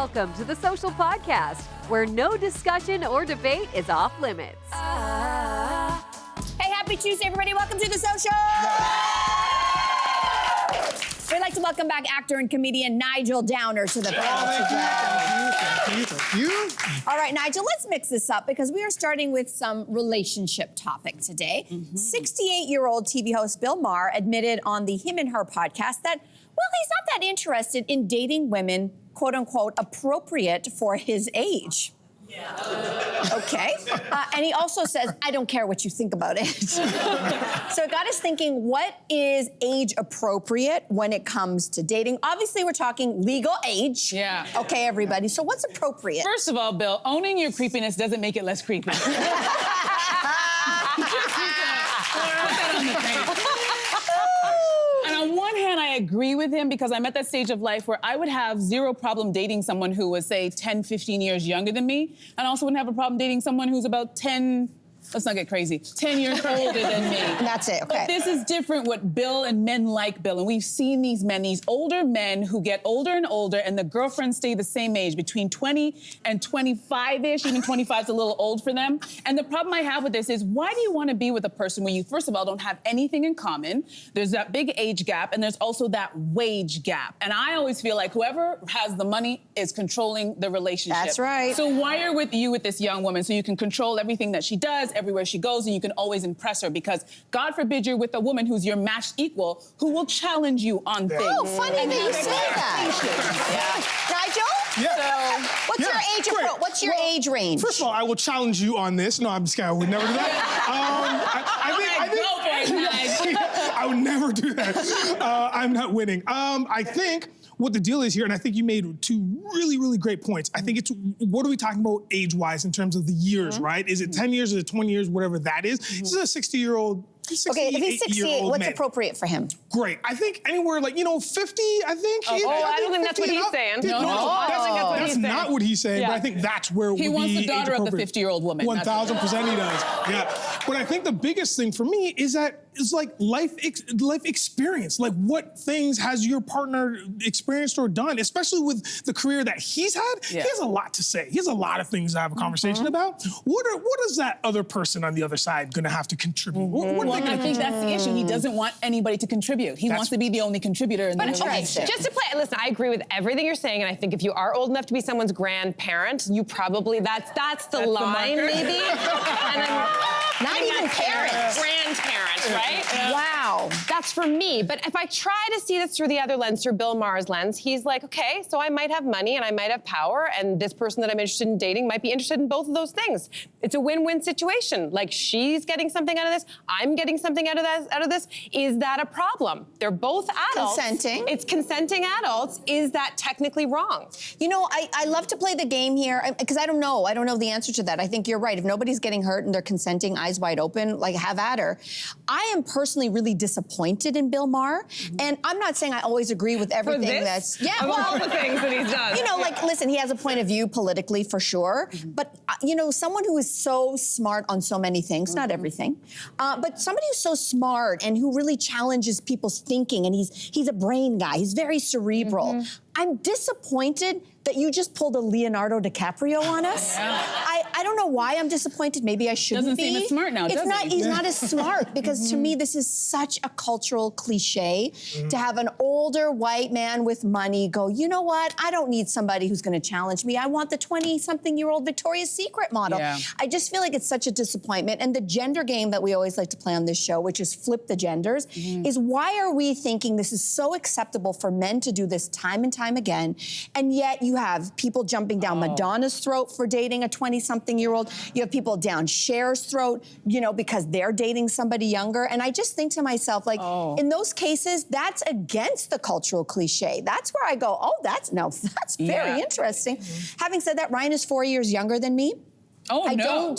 Welcome to the Social Podcast, where no discussion or debate is off limits. Hey, happy Tuesday, everybody. Welcome to the Social. We'd like to welcome back actor and comedian Nigel Downer to the panel today. Thank you. All right, Nigel, let's mix this up because we are starting with some relationship topic today. 68-year-old TV host Bill Maher admitted on the Him and Her podcast that, well, he's not that interested in dating women, quote unquote, appropriate for his age. Okay. And he also says, I don't care what you think about it. So it got us thinking, what is age appropriate when it comes to dating? Obviously, we're talking legal age. Yeah. Okay, everybody. So what's appropriate? First of all, Bill, owning your creepiness doesn't make it less creepy. Put that on the table. And on one hand, I agree with him because I'm at that stage of life where I would have zero problem dating someone who was, say, 10, 15 years younger than me, and also wouldn't have a problem dating someone who's about 10, let's not get crazy, 10 years older than me. That's it, okay. But this is different what Bill and men like Bill, and we've seen these men, these older men who get older and older, and the girlfriends stay the same age, between 20 and 25-ish, even 25 is a little old for them. And the problem I have with this is, why do you want to be with a person where you, first of all, don't have anything in common, there's that big age gap, and there's also that wage gap. And I always feel like whoever has the money is controlling the relationship. That's right. So why are with you with this young woman so you can control everything that she does, everywhere she goes, and you can always impress her, because God forbid you're with a woman who's your matched equal who will challenge you on things. Oh, funny that you say that. Nigel? Yeah. What's your age great. What's your age range? First of all, I will challenge you on this. No, I'm just kidding. I would never do that. I would never do that. I'm not winning. I think what the deal is here, and I think you made two really, really great points. I think it's, what are we talking about age-wise in terms of the years, right? Is it 10 years, is it 20 years, whatever that is? This is a 60-year-old, Okay, if he's 68, what's man. appropriate for him? Great. I think anywhere like, 50, I think. I don't think that's what he's saying. No, I don't think that's what he's saying. That's not what he's saying, but I think that's where He wants the daughter of the 50-year-old woman. 1,000% he does, yeah. But I think the biggest thing for me is that it's like life experience. Like, what things has your partner experienced or done, especially with the career that he's had? He has a lot to say. He has a lot of things to have a conversation about. What is that other person on the other side gonna have to contribute? I think that's the issue. He doesn't want anybody to contribute. He wants to be the only contributor in the relationship. Just to play, listen, I agree with everything you're saying, and I think if you are old enough to be someone's grandparent, you probably, that's the line, maybe. And Not even parents. Grandparents, right? Wow. That's for me. But if I try to see this through the other lens, through Bill Maher's lens, he's like, okay, so I might have money and I might have power, and this person that I'm interested in dating might be interested in both of those things. It's a win-win situation. Like, she's getting something out of this, I'm getting something out of this. Is that a problem? They're both adults. Consenting. It's consenting adults. Is that technically wrong? You know, I love to play the game here because I don't know. I don't know the answer to that. I think you're right. If nobody's getting hurt and they're consenting, eyes wide open, like, have at her. I am personally really disappointed in Bill Maher, and I'm not saying I always agree with everything that's all the things that he's done. You know, like, listen, he has a point of view politically for sure, but someone who is so smart on so many things, not everything, but somebody who's so smart and who really challenges people's thinking, and he's a brain guy. He's very cerebral. I'm disappointed that you just pulled a Leonardo DiCaprio on us. I don't know why I'm disappointed. Maybe I shouldn't Doesn't be. seem as smart now, does he? He's not as smart, because to me, this is such a cultural cliche to have an older white man with money go, you know what? I don't need somebody who's going to challenge me. I want the 20-something-year-old Victoria's Secret model. Yeah. I just feel like it's such a disappointment. And the gender game that we always like to play on this show, which is flip the genders, is why are we thinking this is so acceptable for men to do this time and time again, and yet you have people jumping down Madonna's throat for dating a 20-something-year-old. You have people down Cher's throat, because they're dating somebody younger. And I just think to myself, like, in those cases, that's against the cultural cliche. That's where I go, that's very interesting. Having said that, Ryan is 4 years younger than me. Oh, no.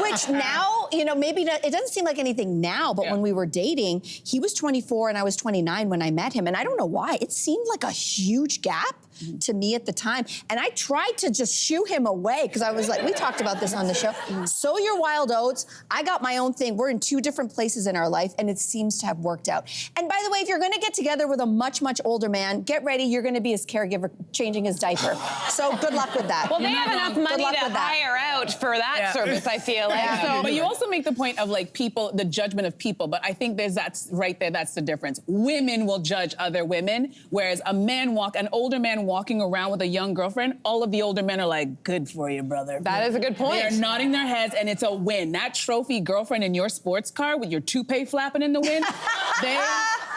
Which now, maybe it doesn't seem like anything now, but when we were dating, he was 24 and I was 29 when I met him. And I don't know why. It seemed like a huge gap. to me at the time. And I tried to just shoo him away because I was like, we talked about this on the show. Sow your wild oats. I got my own thing. We're in two different places in our life, and it seems to have worked out. And by the way, if you're gonna get together with a much, much older man, get ready, you're gonna be his caregiver changing his diaper. So good luck with that. Well, they have enough money to hire out for that service, I feel like. Yeah. So, But you also make the point of like people, the judgment of people, but I think that's right there, that's the difference. Women will judge other women, whereas an older man walking around with a young girlfriend, all of the older men are like, good for you, brother. that is a good point. They're nodding their heads, and it's a win. That trophy girlfriend in your sports car with your toupee flapping in the wind,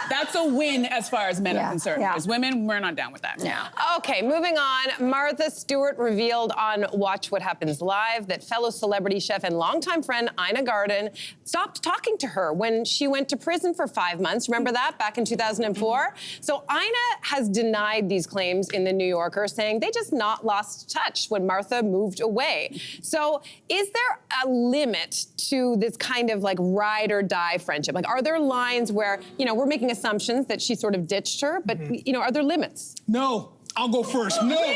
that's a win as far as men are concerned. Yeah. As women, we're not down with that. Yeah. Okay, moving on. Martha Stewart revealed on Watch What Happens Live that fellow celebrity chef and longtime friend Ina Garten stopped talking to her when she went to prison for 5 months. Remember that back in 2004? So Ina has denied these claims in The New Yorker, saying they just not lost touch when Martha moved away. So is there a limit to this kind of like ride or die friendship? Like, are there lines where, we're making assumptions that she sort of ditched her, but, are there limits? No, I'll go first. No. Really?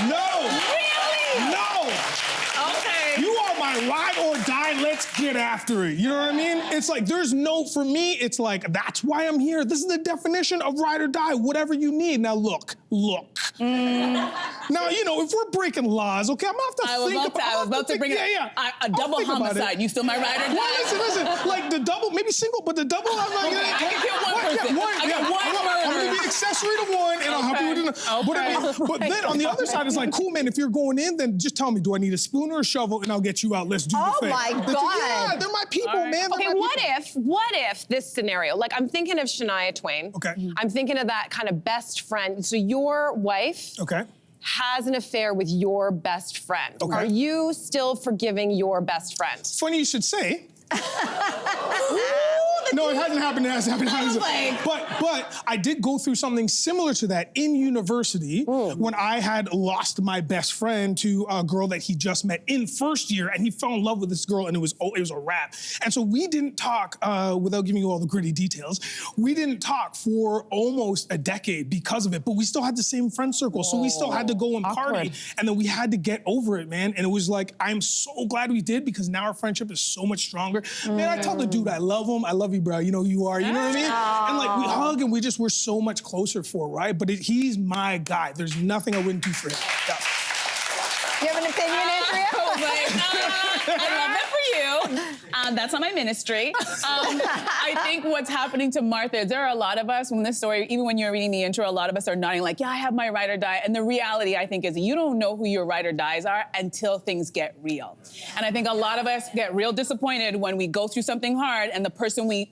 No. Really? No. Okay. You are my ride or die, let's get after it. You know what I mean? It's like, for me, it's like, that's why I'm here. This is the definition of ride or die, whatever you need. Now, look. Now, if we're breaking laws, okay, I'm gonna have to think about I was about to bring it. A double homicide. You still my ride or die? Well, listen. Like the double, maybe single, but the double, I'm not gonna. I can kill one person. I got one murder. I'm gonna be accessory to one, and I'll help you with another. But then on the other side, it's like, cool, man. If you're going in, then just tell me, do I need a spoon or a shovel, and I'll get you out. Let's do the thing. Oh my God. Yeah, they're my people, man. Okay, what if this scenario, like I'm thinking of Shania Twain. Okay. I'm thinking of that kind of best friend. So your wife has an affair with your best friend. Okay. Are you still forgiving your best friend? Funny you should say. No, it hasn't happened. It hasn't happened. But I did go through something similar to that in university when I had lost my best friend to a girl that he just met in first year, and he fell in love with this girl, and it was a wrap. And so we didn't talk, without giving you all the gritty details, we didn't talk for almost a decade because of it, but we still had the same friend circle, so we still had to go and party, and then we had to get over it, man. And it was like, I'm so glad we did, because now our friendship is so much stronger. Man, I tell the dude, I love him, I love you, bro. You know who you are, you know what I mean? And like, we hug and we're so much closer for it, right? But he's my guy. There's nothing I wouldn't do for him. Yeah. You have an opinion, Andrea? I love that for you. That's not my ministry. I think what's happening to Martha is there are a lot of us, when this story, even when you're reading the intro, a lot of us are nodding like, yeah, I have my ride or die. And the reality, I think, is you don't know who your ride or dies are until things get real. And I think a lot of us get real disappointed when we go through something hard and the person we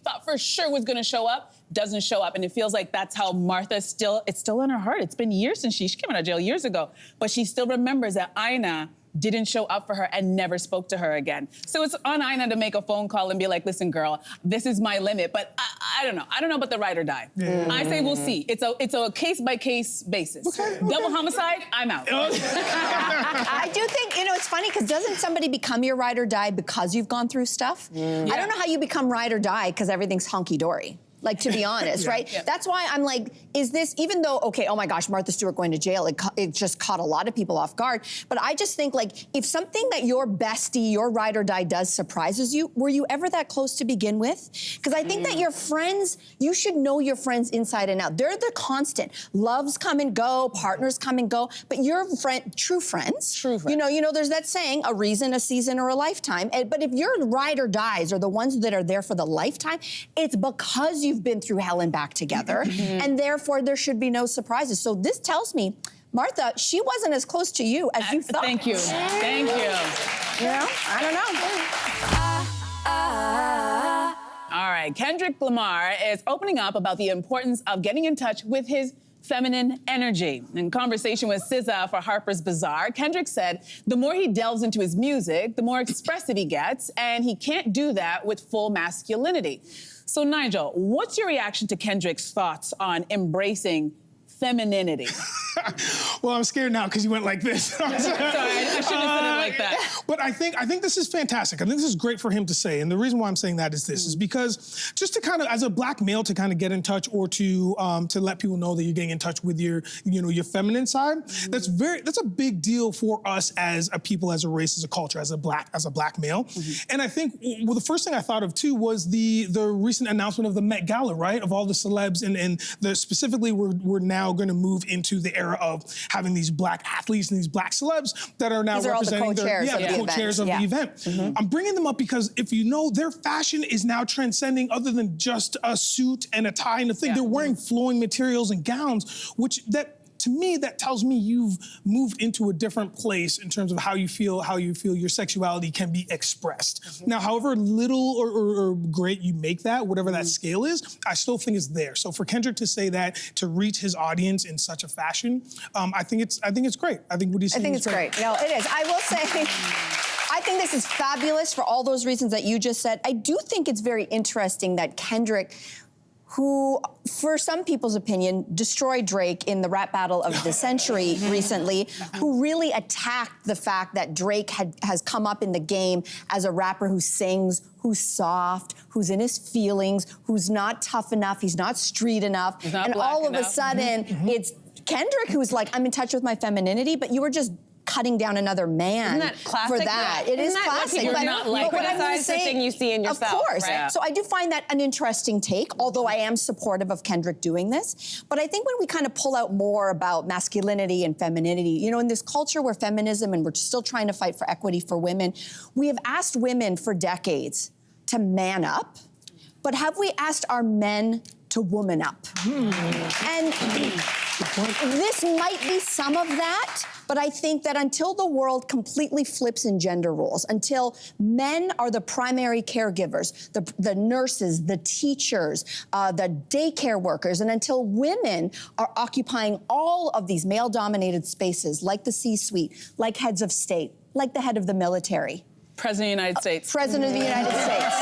thought for sure was gonna show up doesn't show up. And it feels like that's how Martha it's still in her heart. It's been years since she came out of jail years ago, but she still remembers that Ina didn't show up for her and never spoke to her again. So it's on Ina to make a phone call and be like, listen, girl, this is my limit. But I don't know. I don't know about the ride or die. I say we'll see. It's a case-by-case basis. Okay. Double homicide, I'm out. I do think, it's funny, because doesn't somebody become your ride or die because you've gone through stuff? I don't know how you become ride or die because everything's hunky-dory. Like, to be honest, right? Yeah. That's why I'm like, is this, even though, okay, oh my gosh, Martha Stewart going to jail, it just caught a lot of people off guard. But I just think, like, if something that your bestie, your ride or die does surprises you, were you ever that close to begin with? Because I think that your friends, you should know your friends inside and out. They're the constant. Loves come and go, partners come and go, but your true friends, there's that saying, a reason, a season, or a lifetime. But if your ride or dies are the ones that are there for the lifetime, it's because you've been through hell and back together, and therefore there should be no surprises. So this tells me, Martha, she wasn't as close to you as you thought. Thank you. Thank you. I don't know. All right, Kendrick Lamar is opening up about the importance of getting in touch with his feminine energy. In conversation with SZA for Harper's Bazaar, Kendrick said the more he delves into his music, the more expressive he gets, and he can't do that with full masculinity. So Nigel, what's your reaction to Kendrick's thoughts on embracing femininity? Well, I'm scared now because you went like this. Sorry, I shouldn't have said it like that. But I think this is fantastic. I think this is great for him to say. And the reason why I'm saying that is this, is because just to kind of, as a black male, to kind of get in touch or to let people know that you're getting in touch with your feminine side, that's a big deal for us as a people, as a race, as a culture, as a black male. And I think, well, the first thing I thought of too was the recent announcement of the Met Gala, right? Of all the celebs and specifically we're now going to move into the era of having these black athletes and these black celebs that are now representing the co-chairs of the event. I'm bringing them up because if you know, their fashion is now transcending other than just a suit and a tie and a thing. They're wearing flowing materials and gowns, to me, that tells me you've moved into a different place in terms of how you feel your sexuality can be expressed. Now, however little or great you make that, whatever that scale is, I still think it's there. So for Kendrick to say that, to reach his audience in such a fashion, I think it's great. I think what he's saying is great. No, it is. I will say, I think this is fabulous for all those reasons that you just said. I do think it's very interesting that Kendrick, who, for some people's opinion, destroyed Drake in the rap battle of the century recently, who really attacked the fact that Drake has come up in the game as a rapper who sings, who's soft, who's in his feelings, who's not tough enough, he's not street enough, and all of a sudden, it's Kendrick who's like, I'm in touch with my femininity, but you were just cutting down another man for that. Yeah. It is classic. But not like criticize the thing you see in yourself. Of course. Right? So I do find that an interesting take, although I am supportive of Kendrick doing this. But I think when we kind of pull out more about masculinity and femininity, you know, in this culture where feminism and we're still trying to fight for equity for women, we have asked women for decades to man up, but have we asked our men to woman up? And this might be some of that, but I think that until the world completely flips in gender roles, until men are the primary caregivers, the nurses, the teachers, the daycare workers, and until women are occupying all of these male-dominated spaces, like the C-suite, like heads of state, like the head of the military. President of the United States. President of the United States.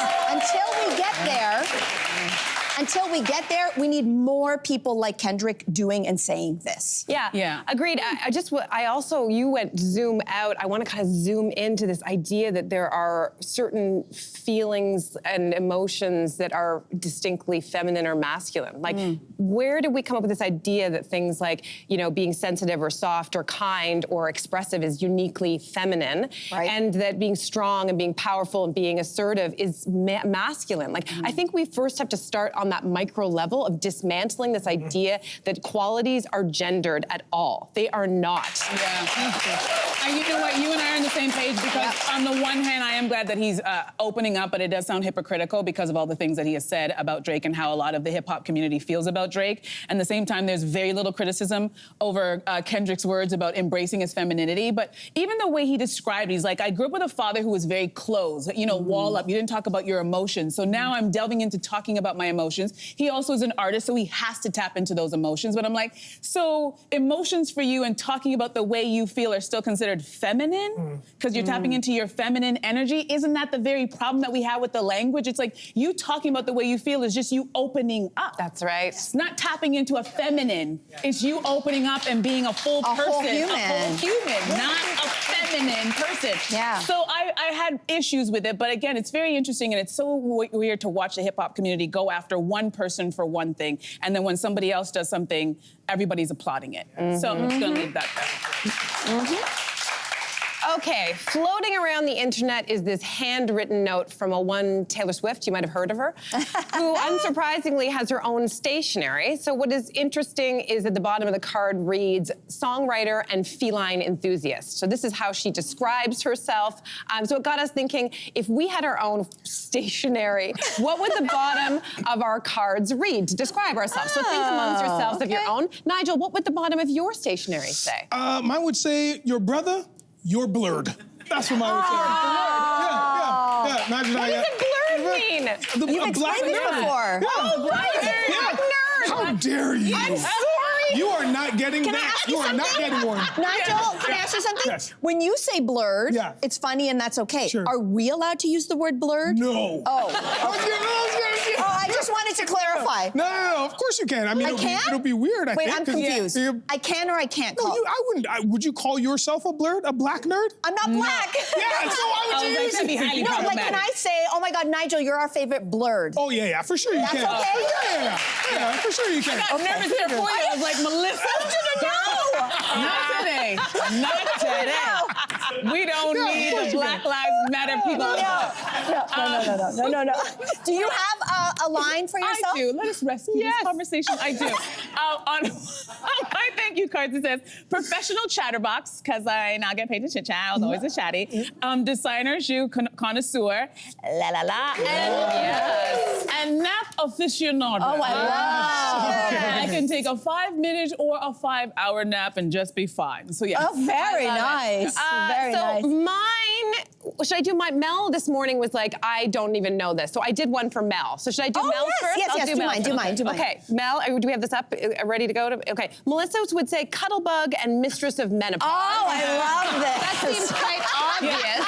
Until we get there, we need more people like Kendrick doing and saying this. Yeah. Agreed. I also, you went zoom out. I want to kind of zoom into this idea that there are certain feelings and emotions that are distinctly feminine or masculine. Like, where did we come up with this idea that things like, you know, being sensitive or soft or kind or expressive is uniquely feminine, and that being strong and being powerful and being assertive is masculine? Like, I think we first have to start on that micro level of dismantling this idea that qualities are gendered at all. They are not. And you know what? You and I are on the same page because on the one hand, I am glad that he's opening up, but it does sound hypocritical because of all the things that he has said about Drake and how a lot of the hip hop community feels about Drake. And at the same time, there's very little criticism over Kendrick's words about embracing his femininity. But even the way he described it, he's like, I grew up with a father who was very closed, you know, wall up. You didn't talk about your emotions. So now I'm delving into talking about my emotions. He also is an artist, so he has to tap into those emotions. But I'm like, so emotions for you and talking about the way you feel are still considered feminine? Because you're tapping into your feminine energy? Isn't that the very problem that we have with the language? It's like you talking about the way you feel is just you opening up. That's right. It's not tapping into a feminine. It's you opening up and being a full person. Whole human. A whole human, not a feminine person. So I had issues with it, but again, it's very interesting and it's so weird to watch the hip hop community go after one person for one thing, and then when somebody else does something, everybody's applauding it. So I'm just gonna leave that there. Okay, floating around the internet is this handwritten note from one Taylor Swift, you might have heard of her, who unsurprisingly has her own stationery. So what is interesting is at the bottom of the card reads, songwriter and feline enthusiast. So this is how she describes herself. So it got us thinking, if we had our own stationery, what would the bottom of our cards read to describe ourselves? So think amongst yourselves of your own. Nigel, what would the bottom of your stationery say? Mine would say, your brother, you're blurred. That's what mine would say. Yeah. What does blurred mean? You've explained this before. Oh, right. How dare you? I'm sorry. You are not getting that. You are not getting one. Nigel, can I ask you something? Yes. When you say blurred, it's funny and that's okay. Sure. Are we allowed to use the word blurred? No. Oh. I just wanted to clarify. No, of course you can. I mean, it'll be weird, I think. Wait, I'm confused. I can or I can't call? No, I wouldn't. Would you call yourself a black nerd? I'm not black. Yeah, so why would you use that'd be highly it? No, like, can I say, oh my God, Nigel, you're our favorite blurred? Oh, yeah, for sure you That's can. okay? Yeah, for sure you can. I'm nervous there for you. I was like, Melissa. Not today. Not today. We don't need the Black Lives Matter people. No. Do you have a line for yourself? I do. Let us rest in this conversation. I do. On my thank you cards, it says professional chatterbox, because I now get paid to chit chat. I was always a chatty. Designer shoe connoisseur. La la la. And nap aficionado. Oh, I love. I can take a 5-minute or a 5-hour nap and just be fine. So yeah. Oh, very nice. Very nice. Mine, should I do Mel this morning was like, I don't even know this. So I did one for Mel. So should I do Mel first? Yes, do mine. Okay, Mel, do we have this up, ready to go? Okay, Melissa would say Cuddlebug and Mistress of Menopause. Oh, I love this. That seems quite obvious,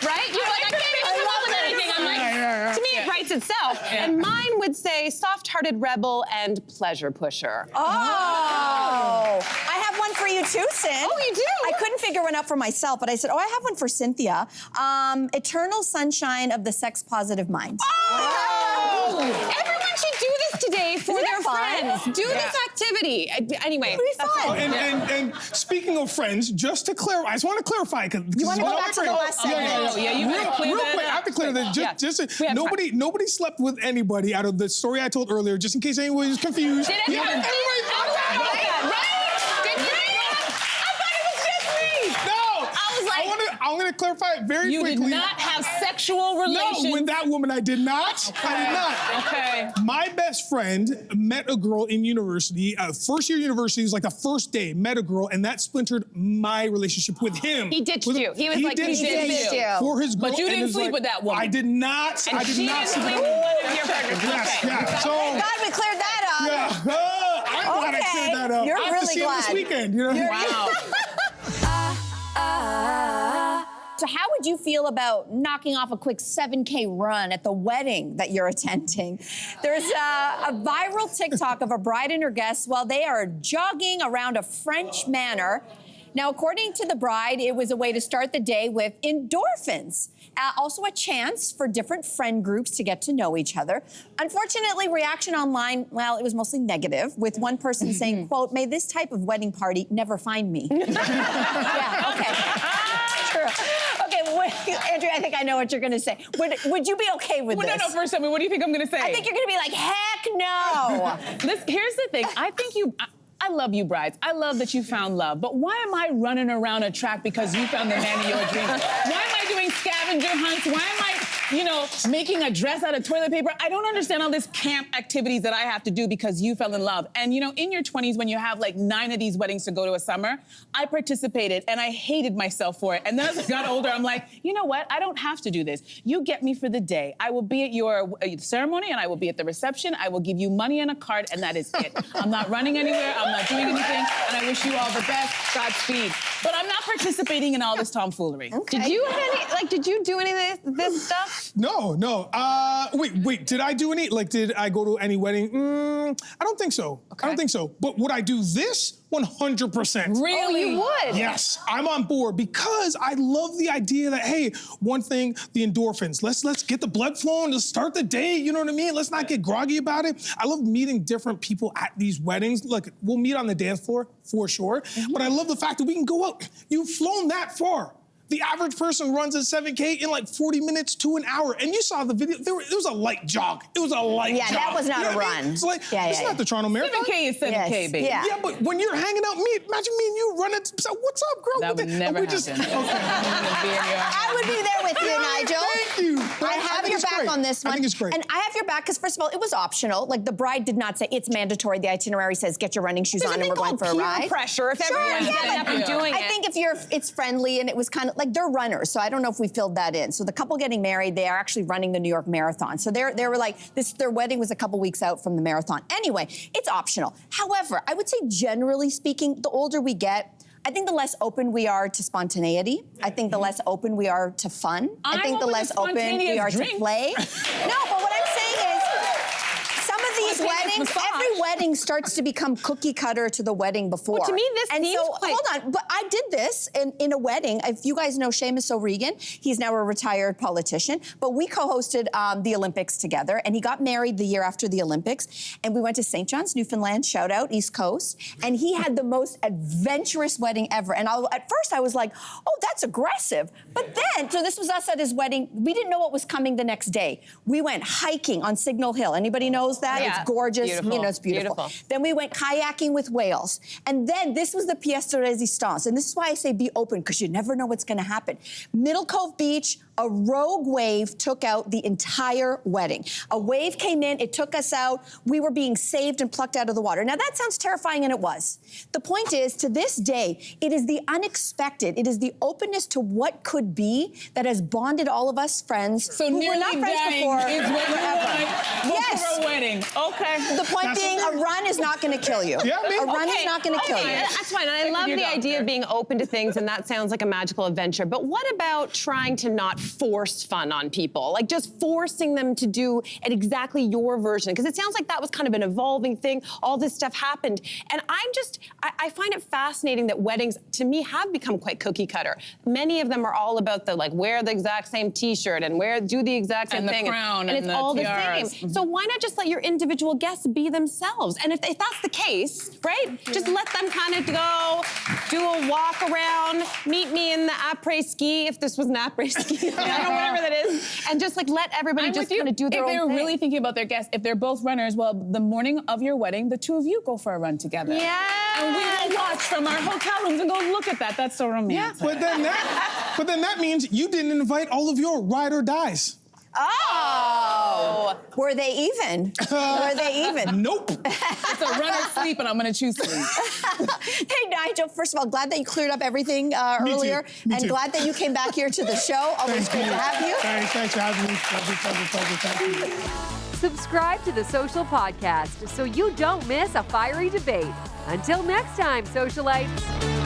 right? You're like, I can't even come up with anything. I'm like, to me, it writes itself. And mine would say soft-hearted rebel and pleasure pusher. Oh, I have one for you too, Cyn. Oh, you do? I couldn't figure one out for myself, but I said, I have one for Cynthia. Eternal sunshine of the sex-positive mind. Oh! Everyone should do this today for their friends. Do this activity. Anyway. Pretty fun. And speaking of friends, just to clarify, I just want to clarify. You want to go back to the last segment? Real quick, I have to clear that. Nobody slept with anybody out of the story I told earlier, just in case anyone was confused. Did anyone see that? I'm going to clarify it very quickly. You did not have sexual relations? No, with that woman, I did not. Okay. I did not. Okay. My best friend met a girl in university. First year university was like the first day. Met a girl, and that splintered my relationship with him. He ditched you. He was like, he ditched you. For his girl. But you didn't sleep with that woman. I did not. And I did she not didn't sleep with one of your partners. Yes, Okay. yeah. So, Thank God we cleared that up. yeah. I'm glad I cleared that up. You're I have really to see him this glad. weekend. You know? Wow. So how would you feel about knocking off a quick 7K run at the wedding that you're attending? There's a viral TikTok of a bride and her guests while they are jogging around a French manor. Now, according to the bride, it was a way to start the day with endorphins. Also a chance for different friend groups to get to know each other. Unfortunately, reaction online, well, it was mostly negative, with one person saying, quote, "May this type of wedding party never find me." Yeah, okay. True. Okay, Andrea, I think I know what you're going to say. Would you be okay with this? No, first tell me, what do you think I'm going to say? I think you're going to be like, heck no. Listen, here's the thing. I love you, brides. I love that you found love. But why am I running around a track because you found the man of your dreams? Why am I doing scavenger hunts? Why am I, making a dress out of toilet paper? I don't understand all this camp activities that I have to do because you fell in love. And, in your 20s, when you have like 9 of these weddings to go to a summer, I participated and I hated myself for it. And then as I got older, I'm like, you know what? I don't have to do this. You get me for the day. I will be at your ceremony and I will be at the reception. I will give you money and a card and that is it. I'm not running anywhere. I'm not doing anything. And I wish you all the best. Godspeed. But I'm not participating in all this tomfoolery. Okay. Did you do any of this stuff? No. Wait, did I do any? Like, did I go to any wedding? I don't think so. Okay. I don't think so. But would I do this? 100%. Really? Oh, you would? Yes, I'm on board because I love the idea that, hey, one thing, the endorphins. Let's get the blood flowing. Let's start the day. You know what I mean? Let's not get groggy about it. I love meeting different people at these weddings. Look, we'll meet on the dance floor for sure. But I love the fact that we can go out. You've flown that far. The average person runs a 7K in like 40 minutes to an hour. And you saw the video. There was a light jog. It was a light jog. Yeah, that was not a run. It's like, it's not the Toronto Marathon. 7K is 7K, Yes. baby. Yeah. Yeah, but when you're hanging out, imagine me and you running. So what's up, girl? That would never happen. I would be there with you, Nigel. Thank you. I have your back on this one. I think it's great. And I have your back because, first of all, it was optional. Like, the bride did not say it's mandatory. The itinerary says get your running shoes on and we're going for a ride. Pressure if Sure, everyone's yeah, getting up and doing it. I think it's friendly and it was kind of like they're runners, so I don't know if we filled that in. So the couple getting married, they are actually running the New York Marathon. So they were like their wedding was a couple weeks out from the marathon. Anyway, it's optional. However, I would say generally speaking, the older we get, I think the less open we are to spontaneity. I think the less open we are to fun. I think the less open we are to play. No, but what I'm saying is, think massage. every wedding starts to become cookie cutter to the wedding before. Well, to me, this and seems so, quite- hold on, but I did this in a wedding. If you guys know Seamus O'Regan, he's now a retired politician, but we co-hosted the Olympics together, and he got married the year after the Olympics, and we went to St. John's, Newfoundland, shout out, East Coast, and he had the most adventurous wedding ever. And at first I was like, oh, that's aggressive. But then, so this was us at his wedding, we didn't know what was coming the next day. We went hiking on Signal Hill. Anybody knows that? Yeah. It's gorgeous. Beautiful. You know, it's beautiful. Beautiful. Then we went kayaking with whales. And then this was the pièce de résistance. And this is why I say be open, because you never know what's going to happen. Middle Cove Beach, a rogue wave took out the entire wedding. A wave came in, it took us out. We were being saved and plucked out of the water. Now, that sounds terrifying, and it was. The point is, to this day, it is the unexpected, it is the openness to what could be that has bonded all of us friends So who were nearly not friends dying before. is what you forever. want Yes. for a wedding. Okay. The point being, a run is not going to kill you. Yeah, I mean, a run is not going to kill you. That's fine. And I love your the idea doctor. of being open to things, and that sounds like a magical adventure. But what about trying to not force fun on people? Like just forcing them to do it exactly your version? Because it sounds like that was kind of an evolving thing. All this stuff happened. And I find it fascinating that weddings, to me, have become quite cookie cutter. Many of them are all about the, like, wear the exact same T-shirt and do the exact same And the thing. crown and and it's the all tiaras. the same. So why not just let your individual guests be themselves? And if that's the case, right, just let them kind of go, do a walk around, meet me in the après-ski, if this was an après-ski, I don't know, whatever that is, and just like let everybody I'm just with you. kind of do their if own they're thing. really thinking about their guests, if they're both runners, well, the morning of your wedding, the two of you go for a run together. Yeah. And we will watch from our hotel rooms and go, look at that. That's so romantic. But then that means you didn't invite all of your ride or dies. Oh. Were they even? Were they even? Nope. It's a run or sleep, and I'm going to choose sleep. Hey, Nigel, first of all, glad that you cleared up everything earlier. Me and too. glad that you came back here to the show. Always great to have you. Thanks for having me. Pleasure. Thank you. Subscribe to the Social Podcast so you don't miss a fiery debate. Until next time, socialites.